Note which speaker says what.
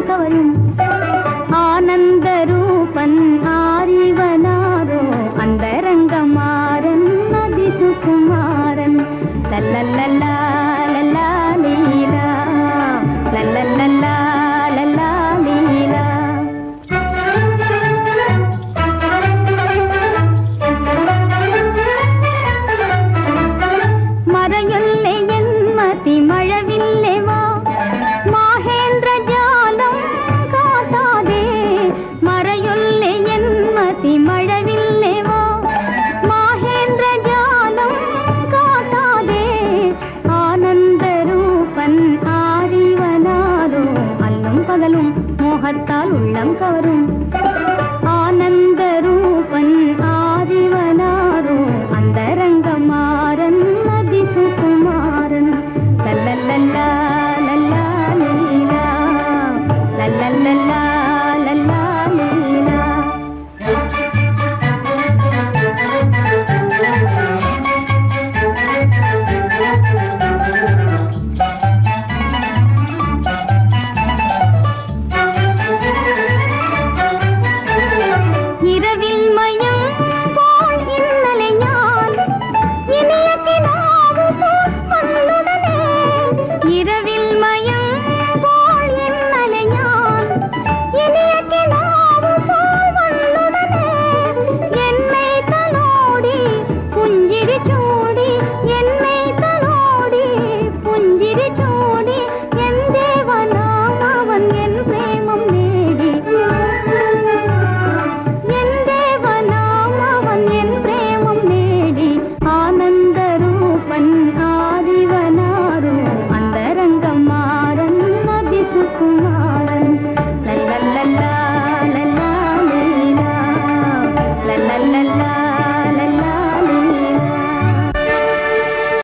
Speaker 1: கவரும் ஆனந்த ரூபன் ஆரிவனாரோ அந்தரங்கமாறன் அதிசுகுமாரன் லல்லல்லா லல்லா லீலா லல்லல்லா லல்லா லீலா மறையொல்லை என் மதி மழவில்லை வா மாஹேந்திர ஜாலம் காட்டாதே மறையொல்லை என் மதி மழவில்லை வா மாஹேந்திர ஜாலம் காட்டாதே ஆனந்த ரூபன் ஆரிவனாரோ அல்லும் பகலும் மோகத்தால் உள்ளம் கவரும் ஆனந்த ரூபன்